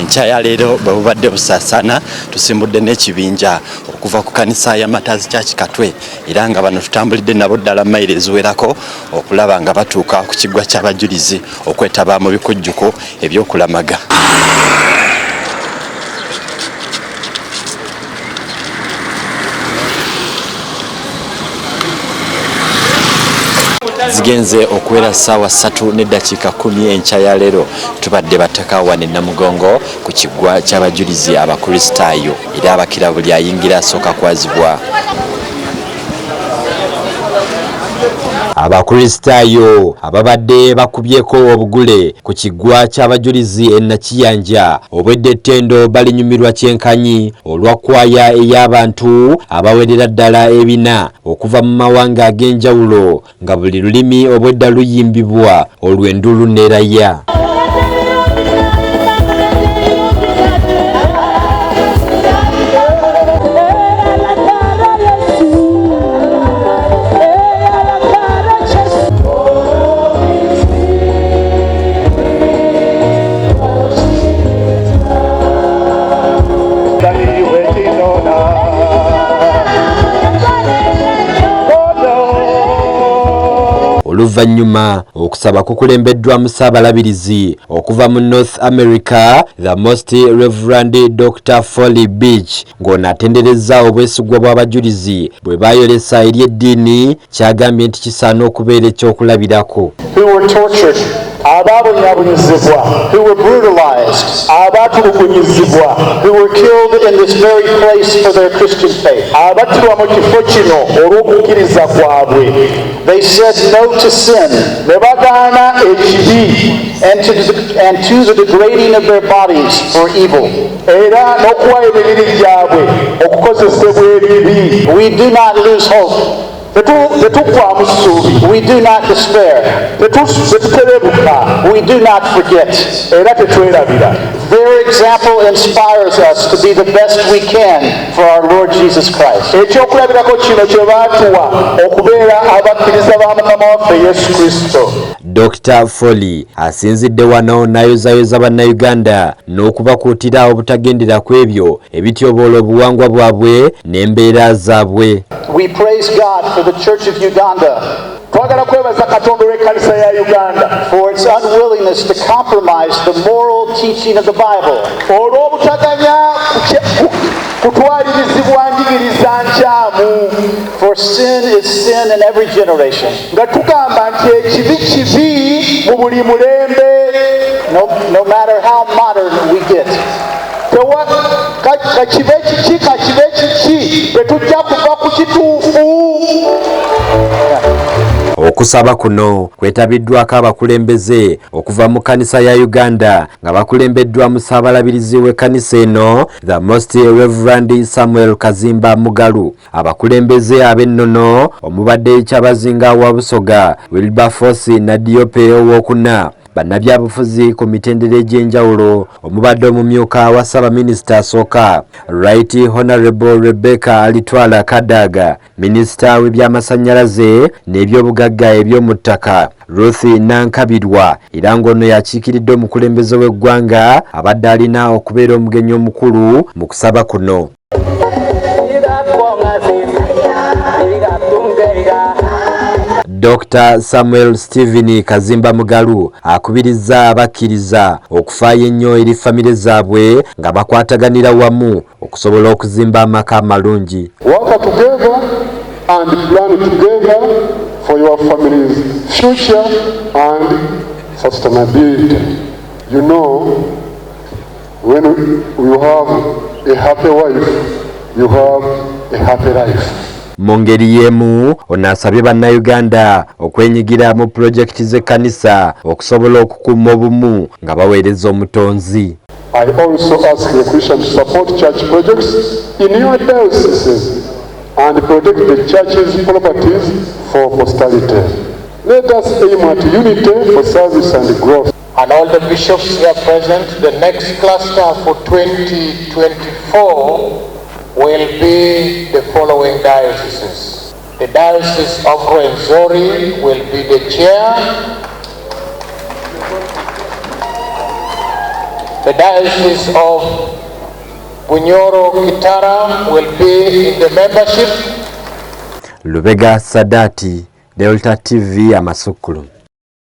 enkya ya leero bwe bubadde busaasaana tusimbudde n'ekibinja okuva ku kanisa ya Martyrs Church Katwe era nga bano tutambulidde nabo ddala mayiro eziwerako okulaba nga batuuka ku kiggwa ky'abajulizi okwetaba mu bikujjuko ebyokulamaga. Zigenze okuwera ssaawa 3:10 enkya ya leero tubadde bataka wane Namugongo ku kiggwa ky'abajulizi abakristaayo era abakira buli ayingira asooka kwazibwa. Abakristaayo ababadde bakubyeko obugule ku kiggwa ky'abajulizi e Nakiyanja obwedde ttendo balinyumirwa kyenkanyi olwa kwaya ey'abantu abawerera ddala 4 okuva mu mawanga ag'enjawulo nga buli lulimi obwedda luyimbibwa olw'endulu n'eraya. Oluvannyuma okusaba kukulembeddwamu Ssaabalabirizi okuva mu North America, the Most Reverend Dr. Foley Beach ng'ono atenderezza obwesigwa bw'abajulizi bwe baayolesa eri eddiini kyagambye nti kisaana okubeera ekyokulabirako. Abaabonyaabonyezebwa, who were brutalized, abaatulugunyizibwa, who were killed in this very place for their Christian faith. Abattirwa mu kifo kino olw'okukkiriza kwabwe. They said no to sin. Ne bagaana ekibi and to the degrading of their bodies for evil. Era n'okuwa emibiri gyabwe okukozesebwa ebibi. We do not lose hope. We do not despair. We do not forget. Their example inspires us to be the best we can for our Lord Jesus Christ. Dr. Foley asinzidde wano n'ayozayoza bannayuganda n'okubakuutira obutagendera ku ebyo ebityoboola obuwangwa bwabwe n'embeera zaabwe. We praise God for the Church of Uganda for its unwillingness to compromise the moral teaching of the Bible. For sin is sin in every generation. No matter how modern we get. Okusaba kuno kwetabiddwako abakulembeze okuva mu kanisa ya Uganda nga bakulembeddwamu Ssaabalabirizi w'ekkanisa eno, the Most Reverend Samuel Kazimba Mugalu. Abakulembeze ab'ennono omubadde Kyabazinga wa Busoga, Wilberforce na Diope owokuna, bannabyabufuzi ku mitendera egy'enjawulo omubadde omumyuka wa Ssaabaminisita asooka Right Honorable Rebecca Alitwala Kadaga, minisita w'ebyamasannyalaze n'ebyobugagga eby'omu ttaka Ruth Nankabirwa era ng'ono yakiikiridde omukulembeze w'eggwanga abadde alina okubeera omugenyi omukulu mu kusaba kuno. Dr. Samuel Stephen Kazimba Mugalu akubirizza abakkiriza okufaayo ennyo eri famire zaabwe nga bakwataganira wamu okusobola okuzimba amaka amalungi. Work together and plan together for your family's future and sustainability. You know, when you have a happy wife, you have a happy life. Mu ngeri y'emu ono asabye bannayuganda okwenyigira mu pulojekiti z'ekkanisa okusobola okukuuma obumu nga baweereza omutonzi. I also ask the Christians to support church projects in your dioceses and protect the church's properties for posterity. Let us aim at unity for service and growth. And all the bishops here present, the next cluster for 2024 will be the following dioceses. The Diocese of Rwenzori will be the chair. The Diocese of Bunyoro Kitara will be in the membership. Lubega Sadati, Delta TV Amasukulu.